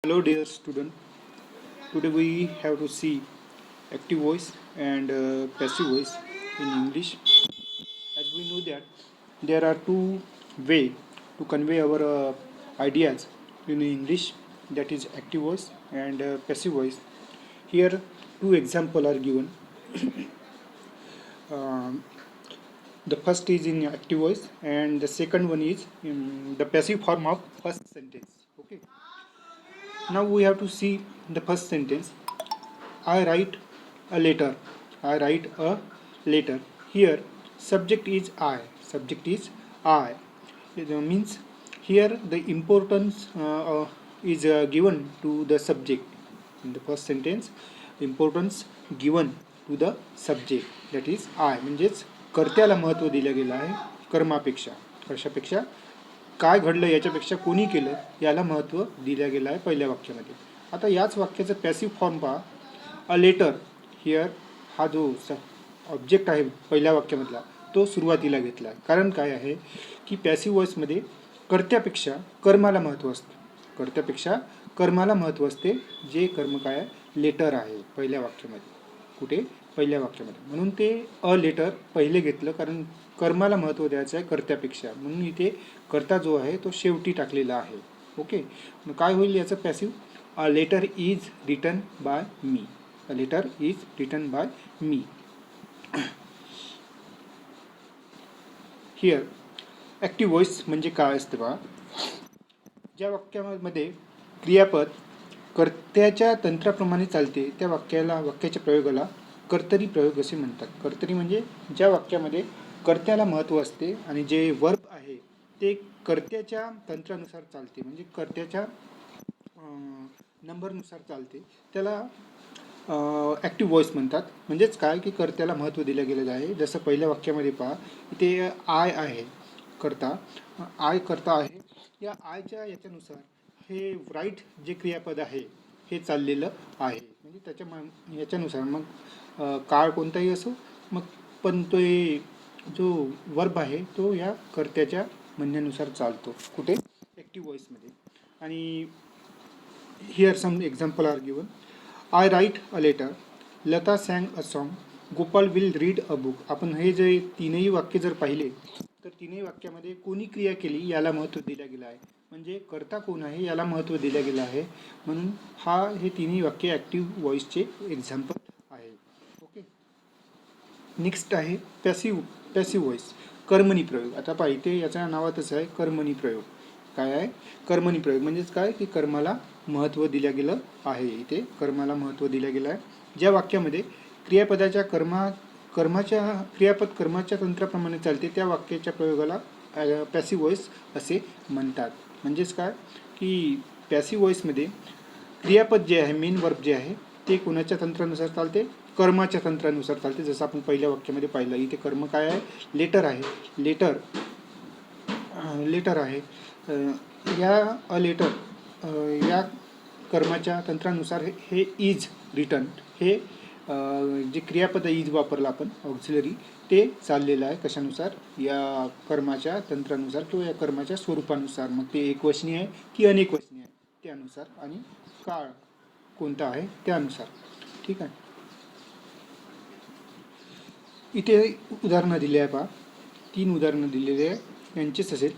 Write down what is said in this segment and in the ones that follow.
Hello dear student. Today we have to see active voice and passive voice in English. As we know that there are two way to convey our ideas in English, that is active voice and passive voice. Here two examples are given. Um, the first is in active voice and the second one is in the passive form of first sentence. Okay. Now we have to see the first sentence. I write a letter. I write a letter. Here, subject is I. Subject is I. It means here the importance is given to the subject. In the first sentence, importance given to the subject, that is I. म्हणजेच कर्त्याला महत्त्व दिलं गेलं आहे कर्मापेक्षा. कशापेक्षा? काय घडलं याच्यापेक्षा कोणी केलं याला महत्त्व दिलं गेलं आहे पहिल्या वाक्यामध्ये. आता याच वाक्याचं पॅसिव्ह फॉर्म पहा. A letter. हिअर हा जो ऑब्जेक्ट आहे पहिल्या वाक्यामधला तो सुरुवातीला घेतला आहे. कारण काय आहे की पॅसिव्ह वॉइसमध्ये कर्त्यापेक्षा कर्माला महत्त्व असतं. कर्त्यापेक्षा कर्माला महत्त्व असते. जे कर्म काय आहे? लेटर आहे पहिल्या वाक्यामध्ये. कुठे? पहिल्या वाक्यामध्ये. म्हणून ते अ लेटर पहिले घेतलं कारण कर्माला महत्त्व द्यायचं आहे कर्त्यापेक्षा. म्हणून इथे कर्ता जो आहे तो शेवटी टाकलेला आहे. ओके. मग काय होईल याचं passive? A letter is written by me. A letter is written by me. Here active voice म्हणजे काय असते बा? ज्या वाक्यामध्ये क्रियापद कर्त्याच्या तंत्राप्रमाणे चालते त्या वाक्याच्या प्रयोगाला कर्तरी प्रयोग असे म्हणतात. कर्तरी म्हणजे ज्या वाक्यामध्ये कर्त्याला महत्त्व असते आणि जे वर्ब आहे ते कर्त्याच्या तंत्रानुसार चालते, म्हणजे कर्त्याच्या नंबरनुसार चालते, त्याला ॲक्टिव्ह व्हॉइस म्हणतात. म्हणजेच काय की कर्त्याला महत्त्व दिलं गेलेलं आहे. जसं पहिल्या वाक्यामध्ये पहा, इथे आय आहे कर्ता. आय कर्ता आहे. या आयच्या याच्यानुसार हे राईट जे क्रियापद आहे हे चाललेलं आहे. म्हणजे याच्यानुसार मग काळ कोणताही असो, मग पण तो जो वर्ब आहे तो या कर्त्याच्या म्हणण्यानुसार चालतो. कुठे? ॲक्टिव्ह व्हॉइसमध्ये. आणि here some example are given. I write a letter. Lata sang a song. Gopal will read a book. आपण हे जे तीनही वाक्य जर पाहिले तर तीनही वाक्यामध्ये कोणी क्रिया केली याला महत्त्व दिलं गेलं आहे. म्हणजे कर्ता कोण आहे याला महत्त्व दिलं गेलं आहे. म्हणून हे तिन्ही वाक्य ॲक्टिव्ह व्हॉइसचे एक्झाम्पल आहे. ओके. नेक्स्ट आहे पॅसिव्ह व्हॉइस. कर्मणी प्रयोग. आता पहा इथे याच्या नावातच आहे कर्मणी प्रयोग. काय आहे? कर्मणी प्रयोग म्हणजेच काय की कर्माला महत्त्व दिलं गेलं आहे. इथे कर्माला महत्त्व दिलं गेलं आहे. ज्या वाक्यामध्ये क्रियापदाच्या क्रियापद कर्माच्या तंत्राप्रमाणे चालते त्या वाक्याच्या प्रयोगाला पॅसिव्ह व्हॉइस असे म्हणतात. म्हणजेच काय की पॅसिव्ह व्हॉइसमध्ये क्रियापद जे आहे, मेन वर्ब जे आहे ते कोणाच्या तंत्रानुसार चालते? कर्माच्या तंत्रानुसार चालते. जसं आपण पहिल्या वाक्यामध्ये पाहिलं, इथे कर्म काय आहे? लेटर आहे. लेटर आहे. या अ लेटर या कर्माच्या तंत्रानुसार हे इज रिटन, हे जे क्रियापद इज वापरलं आपण ऑक्झिलरी, ते चाललेलं आहे. कशानुसार? या कर्माच्या तंत्रानुसार किंवा या कर्माच्या स्वरूपानुसार. मग ते एकवचनी आहे की अनेकवचनी आहे त्यानुसार, आणि काळ कोणता आहे त्यानुसार. ठीक आहे. इथे उदाहरणं दिली आहे पहा. 3 उदाहरणं दिलेली आहे. यांचेच असेल.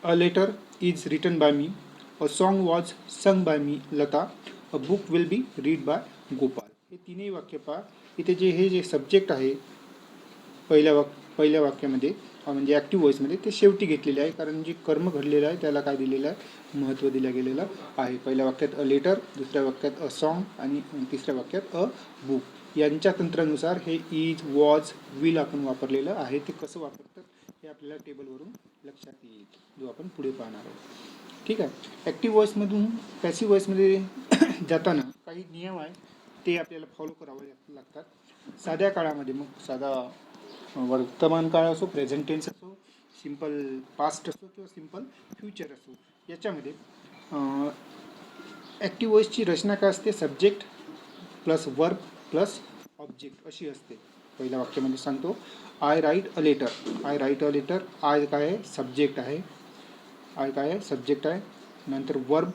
A letter is written by me. A song was sung by me Lata. A book will be read by Gopal. हे तीनही वाक्य पहा. इथे जे सब्जेक्ट आहे पहिल्या वाक्यामध्ये म्हणजे ॲक्टिव्ह व्हॉइसमध्ये ते शेवटी घेतलेले आहे. कारण जे कर्म घडलेलं आहे त्याला काय दिलेलं आहे? महत्त्व दिलं गेलेलं आहे. पहिल्या वाक्यात अ लेटर, दुसऱ्या वाक्यात अ सॉन्ग आणि तिसऱ्या वाक्यात अ बुक. यांच्या तंत्रानुसार हे इज, वॉज, विल आपण वापरलेलं आहे. ते कसं वापरतात हे आपल्याला टेबलवरून लक्षात येईल, जो आपण पुढे पाहणार आहोत. ठीक आहे. ॲक्टिव्ह व्हॉइसमधून पॅसिव्ह व्हॉइसमध्ये जाताना काही नियम आहे ते आपल्याला फॉलो करावे लागतात. साध्या काळामध्ये, मग साधा वर्तमान काळ असो, प्रेझेंट टेन्स असो, सिम्पल पास्ट असो किंवा सिम्पल फ्युचर असो, याच्यामध्ये ॲक्टिव्ह व्हॉइसची रचना काय असते? Subject plus verb plus object अशी असते. पहिल्या वाक्यामध्ये सांगतो, I write a letter. I write a letter. I काय आहे? सब्जेक्ट आहे. आय काय आहे? सब्जेक्ट आहे. नंतर वर्ब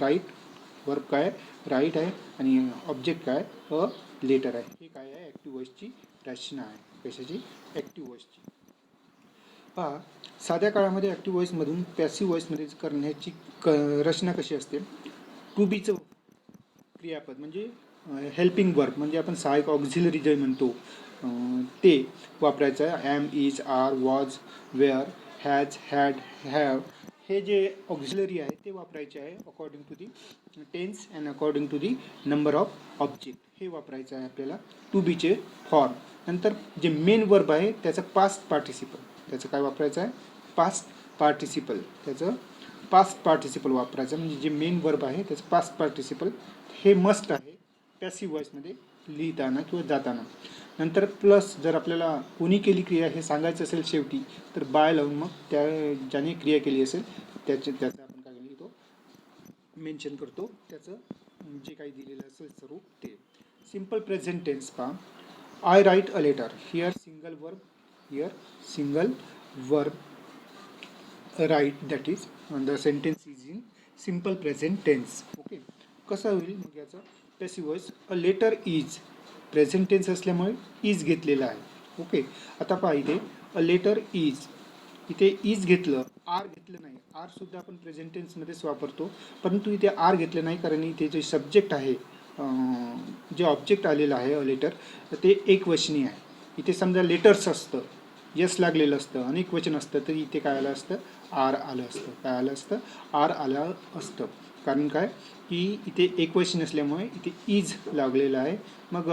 राईट, वर्ब काय राईट आहे आणि ऑब्जेक्ट काय अ लेटर आहे. हे काय आहे ॲक्टिव्ह वॉइसची रचना आहे. कशाची? ॲक्टिव्ह वॉइसची. पहा, साध्या काळामध्ये ॲक्टिव्ह वॉइसमधून पॅसिव्ह वॉइसमध्ये करण्याची रचना कशी असते. टू बीचं क्रियापद म्हणजे हेल्पिंग वर्ब म्हणजे आपण सहायक ऑक्झिलरी जे म्हणतो ते वापरायचं आहे. Am, is, are, was, were, has, had, have हे जे ऑक्झिलरी आहे ते वापरायचे आहे according to the tense and according to the number of object. हे वापरायचं आहे आपल्याला टू बीचे फॉर्म. नंतर जे मेन वर्ब आहे त्याचं पास्ट पार्टिसिपल, त्याचं काय वापरायचं आहे पास्ट पार्टिसिपल, त्याचं पास्ट पार्टिसिपल वापरायचं म्हणजे जे मेन वर्ब आहे त्याचं पास्ट पार्टिसिपल हे मस्ट आहे पॅसिव्ह वॉइसमध्ये लिहिताना किंवा जाताना. नंतर प्लस जर आपल्याला कोणी केली क्रिया हे सांगायचं असेल शेवटी तर बाय लावून मग त्या ज्याने क्रिया केली असेल त्याचं आपण काय लिहितो मेन्शन करतो त्याचं जे काही दिलेलं असेल स्वरूप ते. सिम्पल प्रेझेंट टेन्स पहा. I write a letter. Here single verb, here single verb write, that is the sentence is in simple present tense. Okay, कसं होईल मग याचं passive voice. A letter is present tense असल्यामुळे is घेतलेला आहे. Okay, आता पहा इथे अ लेटर इज, इथे इज घेतलं, आर घेतलं नाही. आर सुद्धा आपण प्रेझेंट टेन्समध्येच वापरतो, परंतु इथे आर घेतलं नाही कारण इथे जे सब्जेक्ट आहे जे ऑब्जेक्ट आलेलं आहे अ लेटर ते एकवचनी आहे. इथे समजा लेटर्स असतं, यस लागलेलं असतं, अनेक वचन असतं तर इथे काय आलं असतं आर आलं असतं. काय आलं असतं आर आलं असतं. कारण काय की इथे एकवचन असल्यामुळे इथे इज लागलेलं आहे. मग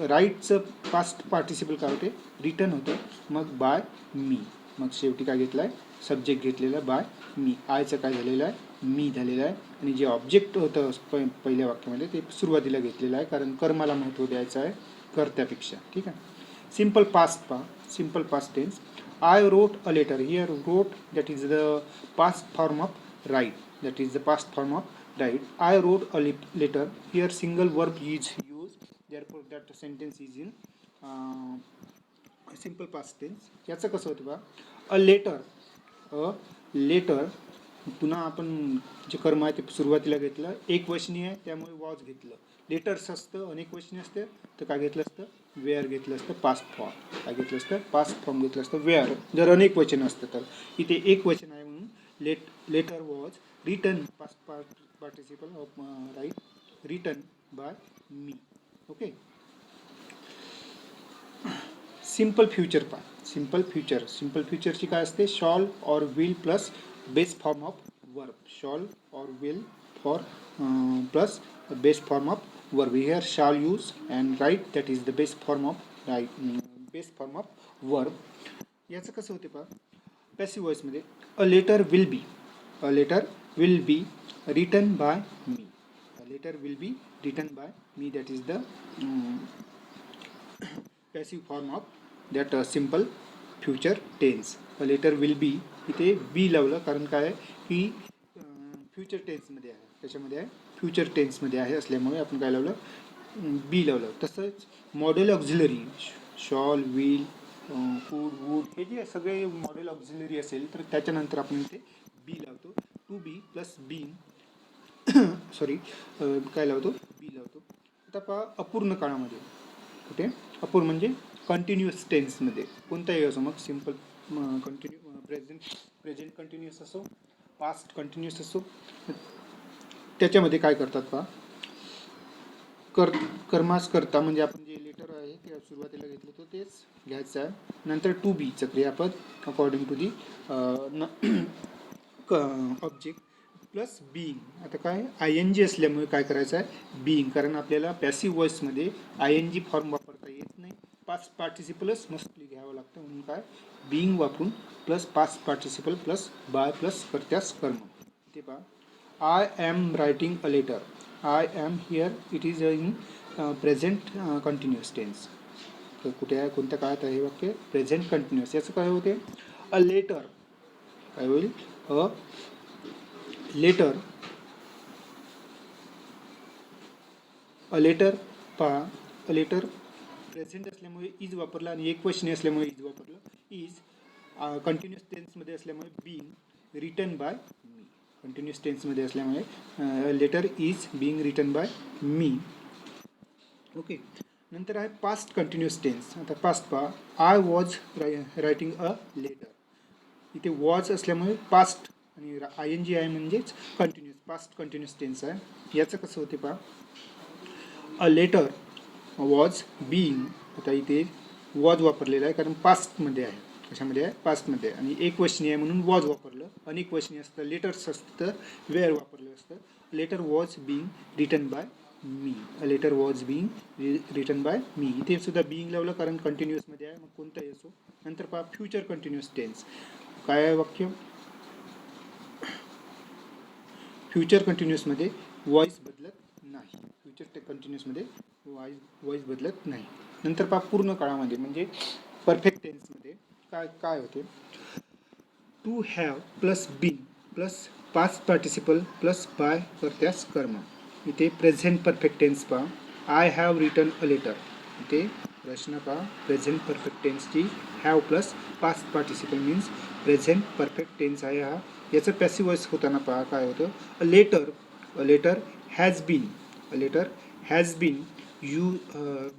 राईटचं पास्ट पार्टिसिपल काय होते रिटर्न होतं. मग बाय मी, मग शेवटी काय घेतलं आहे सब्जेक्ट घेतलेलं आहे बाय मी. आयचं काय झालेलं आहे मी झालेलं आहे आणि जे ऑब्जेक्ट होतं पहिल्या वाक्यामध्ये ते सुरुवातीला घेतलेलं आहे कारण कर्माला महत्त्व द्यायचं आहे कर्त्यापेक्षा. ठीक आहे. सिम्पल पास्ट पहा. Simple past tense. I wrote a letter. Here wrote that is the past form of write, that is the past form of write. I wrote a letter. Here single verb is use, therefore that sentence is in simple past tense. याचं कसं होतं बा a letter पुन्हा आपण जे कर्म आहे ते सुरुवातीला घेतलं एक वचनी आहे त्यामुळे वॉज घेतलं. लेटर्स असतं अनेक वचनी असते तर काय घेतलं असतं वेअर घेतलं असतं पास्ट फॉर्म. काय घेतलं असतं पास्ट फॉर्म घेतलं असतं वेअर जर अनेक वचन असतं तर. इथे एक वचन आहे म्हणून letter was written past participle of write written by me. Okay. Simple future पहा. सिम्पल फ्युचरची काय असते shall or will plus base form of verb. Shall or will for plus base form of verb. Here shall use and write that is the base form of write base form of verb. याचं कसं होते पहा passive वॉइसमध्ये a letter will be written by me. A letter will be written by me that is the passive form of that simple future tense. A letter will be इथे बी लावलं कारण काय आहे की फ्युचर टेन्समध्ये आहे, त्याच्यामध्ये आहे फ्युचर टेन्समध्ये आहे असल्यामुळे आपण काय लावलं बी लावलं. तसंच modal auxiliary shall will should would हे जे सगळे मॉडेल ऑक्झिलरी असेल तर त्याच्यानंतर आपण इथे बी लावतो. To be plus been sorry काय लावतो बी लावतो. आता पहा अपूर्ण काळामध्ये कुठे अपूर्ण म्हणजे कंटिन्युअस टेन्समध्ये कोणताही असो मग सिम्पल प्रेझेंट कंटिन्युअस असो पास्ट कंटिन्युअस असो त्याच्यामध्ये काय करतात पहा कर्मास करता म्हणजे आपण जे लेटर आहे ते सुरुवातीला घेतलं होतं तेच घ्यायचं आहे. नंतर टू बीचं क्रियापद according to the object plus being. आता काय आय एन जी असल्यामुळे काय करायचं आहे बीइंग कारण आपल्याला पॅसिव्ह वॉइसमध्ये आय एन जी फॉर्म वापरता येत नाही. पास्ट पार्टिसिपलच मस्टली घ्यावं लागतं म्हणून काय बीइंग वापरून plus past participle plus by plus कर्त्यास कर्म. इथे पहा I am writing a letter. I am here it is in present continuous tense. तर कुठे आहे कोणत्या काळात आहे हे वाक्य प्रेझेंट कंटिन्युअस. याचं काय होते अ लेटर काय होईल अ लेटर पहा अ लेटर प्रेझेंट असल्यामुळे इज वापरला आणि एक वचनी असल्यामुळे इज वापरलं. इज कंटिन्युअस टेन्समध्ये असल्यामुळे being written by me. Continuous टेन्समध्ये असल्यामुळे letter is being written by me. Okay, नंतर आहे पास्ट कंटिन्युअस टेन्स. आता पास्ट पहा, I was writing a letter. इथे वॉज असल्यामुळे पास्ट आणि आय एन जी आहे म्हणजेच कंटिन्युअस, पास्ट कंटिन्युअस टेन्स आहे. याचं कसं होते पहा, अ लेटर वॉज बीइंग. आता इथे वॉज वापरलेला आहे कारण पास्टमध्ये आहे. कशामध्ये आहे? पास्टमध्ये आहे. आणि एक वचनी आहे म्हणून वॉज वापरलं. अनेक वचनी असतं, लेटर्स असतं तर वेअर वापरलं असतं. Letter was being written by me. A letter was being written by me. इथे सुद्धा बीइंग लावलं कारण कंटिन्युअसमध्ये आहे, मग कोणताही असो. नंतर पहा फ्युचर कंटिन्युअस टेन्स. काय आहे वाक्य? फ्युचर कंटिन्युअसमध्ये वॉइस बदलत नाही. फ्युचर कंटिन्युअसमध्ये वॉइस बदलत नाही. नंतर पहा पूर्ण काळामध्ये म्हणजे परफेक्ट टेन्समध्ये काय काय होते? To have plus been plus past participle plus by कर्त्यास कर्म. इथे प्रेझेंट परफेक्ट टेन्स पहा, I have written a letter. इथे प्रश्न पहा, प्रेझेंट परफेक्ट टेन्सची have plus past participle means present perfect tense आहे हा. याचं पॅसिव्ह वॉइस होताना पहा काय होतं, a letter has been, a letter has been you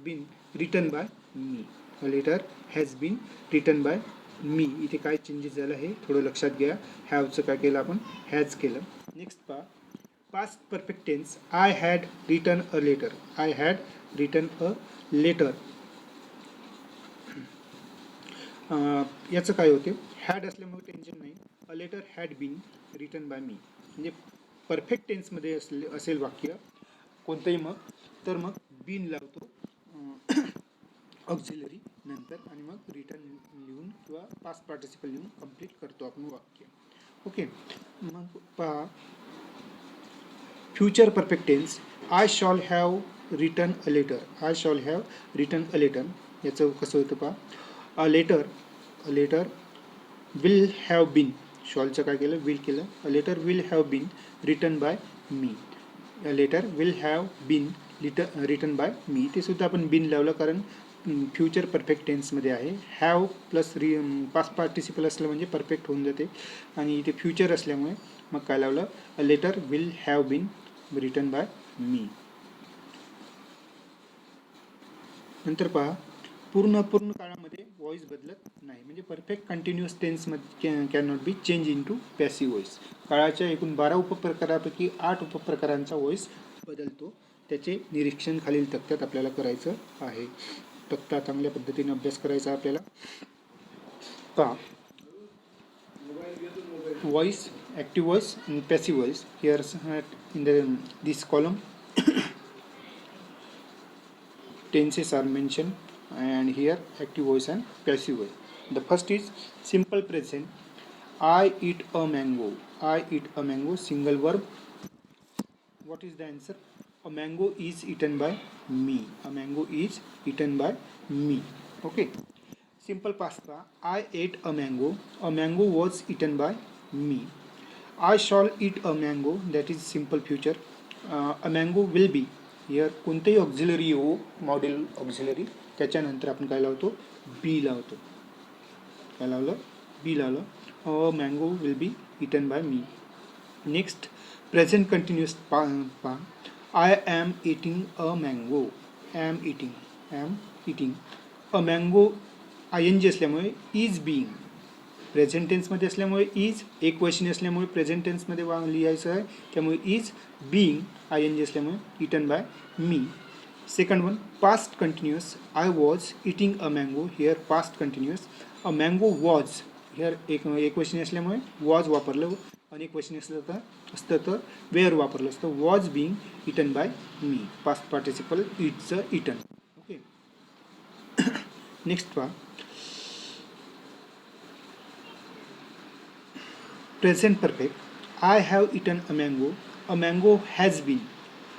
been written by me. A letter has been written by me. इथे काय चेंजेस झालं हे थोडं लक्षात घ्या. हॅवचं काय केलं आपण, हॅज केलं. नेक्स्ट पहा past perfect tense, I had written a letter. I had written a letter. याचं काय होते, हॅड असल्यामुळे टेन्शन नाही. A letter had been written by me. म्हणजे परफेक्ट टेन्समध्ये असेल वाक्य कोणतंही मग, तर मग बीन लावतो ऑक्झिलरी नंतर आणि मग रिटर्न लिहून किंवा पास्ट पार्टिसिपल लिहून कंप्लीट करतो आपण वाक्य. ओके, मग पहा future perfect tense, I shall have written a letter. I shall have written a letter. याचं कसं होतं पहा, a letter will have been. शॉलचं काय केलं, विल केलं. A letter will have been written by me. A letter will have been written by me. ते सुद्धा आपण बीन लावलं कारण फ्युचर परफेक्ट टेन्समध्ये आहे. हॅव प्लस पास्ट पार्टिसिपल असलं म्हणजे परफेक्ट होऊन जाते. आणि इथे फ्युचर असल्यामुळे मग काय लावलं, a letter will have been written by me. नंतर पहा पूर्ण काळामध्ये व्हॉइस बदलत नाही. म्हणजे परफेक्ट कंटिन्युअस टेन्समध्ये can not be change into passive voice. काळाच्या एकूण 12 उपप्रकारापैकी 8 उपप्रकारांचा व्हॉइस बदलतो. त्याचे निरीक्षण खालील तक्त्यात आपल्याला करायचं आहे. तक्ता चांगल्या पद्धतीने अभ्यास करायचा आपल्याला. पहा voice, active voice and passive voice. Here in this column tenses are mentioned, and here active voice and passive voice. The first is simple present. I eat a mango. I eat a mango. Single verb. What is the answer? A mango is eaten by me. A mango is eaten by me. Okay. Simple past. I ate a mango. A mango was eaten by me. I shall eat a mango. That is simple future. A mango will be. Here कोणतेही auxiliary येऊ, model auxiliary, त्याच्यानंतर आपण काय लावतो, बी लावतो. काय लावलं, be लावलं. A mango will be eaten by me. Next present continuous पहा, I am eating a mango. Am eating a mango. I N G असल्यामुळे इज बिईंग. प्रेझेंट टेन्समध्ये असल्यामुळे इज, एक वचनी असल्यामुळे प्रेझेंट टेन्समध्ये लिहायचं आहे, त्यामुळे is being. I N G असल्यामुळे eaten by me. Second one past continuous, I was eating a mango. Here past continuous. A mango was. Here एक वचनी असल्यामुळे वॉज वापरलं. अनेक वचनी असतं तर वेअर वापरलं असतं. Was being eaten by me. Past participle इटचं इटन. ओके. नेक्स्ट पहा present perfect. I have eaten a mango. A mango has been.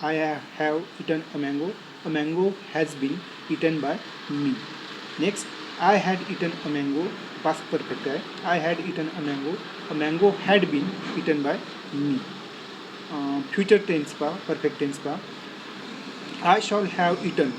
I have eaten a mango. A mango has been eaten by me. Next, I had eaten a mango. Past perfect. I had eaten a mango. A mango had been eaten by me. Future tense pa, perfect tense pa. I shall have eaten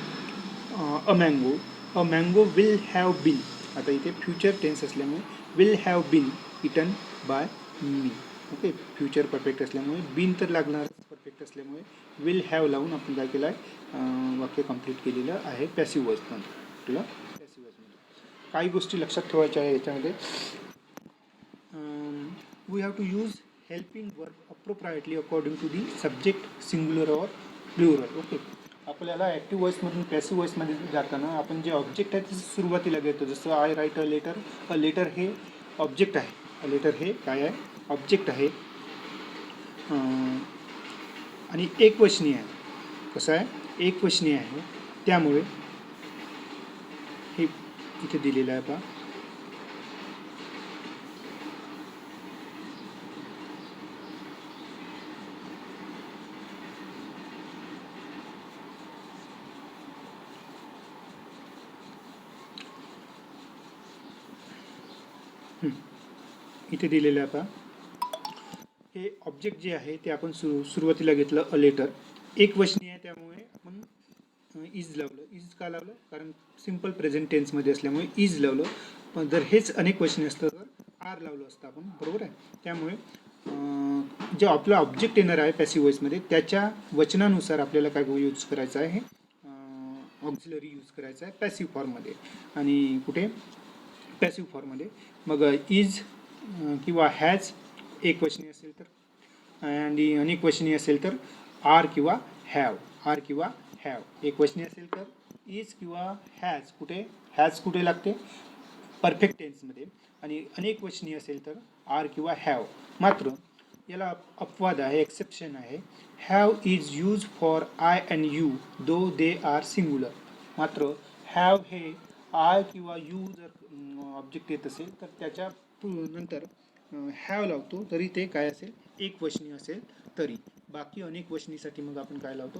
a mango. A mango will have been. आता इथे future tense असल्यामुळे will have been eaten by me. Okay, future perfect असल्यामुळे been तर लागणार perfect असल्यामुळे will have लावून आपण काय केलं आहे, वाक्य कंप्लीट केलेलं आहे पॅसिव्ह वॉइसमध्ये. आपल्याला पॅसिव्ह वॉइसमध्ये काही गोष्टी लक्षात ठेवायच्या आहे याच्यामध्ये. We have to use helping verb appropriately according to the subject singular और प्लुरल. ओके, आपल्याला ॲक्टिव्ह वॉइसमधून पॅसिव्ह वॉइसमध्ये जाताना आपण जे ऑब्जेक्ट आहे ते सुरुवातीला घेतो. जसं I write a letter. A letter हे ऑब्जेक्ट आहे. अ लेटर हे काय आहे, ऑब्जेक्ट आहे. आणि एकवचनी आहे. कसं आहे, एकवचनी आहे. त्यामुळे हे इथे दिलेलं आहे पहा. इथे दिलेलं आहे पहा. हे ऑब्जेक्ट जे आहे ते आपण सुरुवातीला घेतलं अ लेटर. एकवचनी आहे त्यामुळे आपण इज लावलं. इज का लावलं, कारण सिम्पल प्रेझेंट टेन्समध्ये असल्यामुळे इज लावलं. पण जर हेच अनेक वचने असतं तर आर लावलं असतं आपण, बरोबर आहे. त्यामुळे जे आपला ऑब्जेक्ट येणार आहे पॅसिव्ह वॉइसमध्ये त्याच्या वचनानुसार आपल्याला काय यूज करायचं आहे, ऑक्झिलरी यूज करायचं आहे पॅसिव्ह फॉर्ममध्ये. आणि कुठे, पॅसिव्ह फॉर्ममध्ये. मग इज किंवा हॅज एकवचनी असेल तर, आणि अनेकवचनी असेल तर आर किंवा हॅव. आर किंवा हॅव. एकवचनी असेल तर इज किंवा हॅज. कुठे, हॅज कुठे लागते, परफेक्ट टेन्समध्ये. आणि अनेकवचनी असेल तर आर किंवा हॅव. मात्र याला अपवाद आहे, एक्सेप्शन आहे. Have is use for I and you though they are singular. मात्र हॅव हे आय किंवा यू जर ऑब्जेक्ट येत असेल तर त्याच्या नंतर हॅव लावतो, तरी ते काय असेल, एकवचनी असेल तरी. बाकी अनेक वचनीसाठी मग आपण काय लावतो,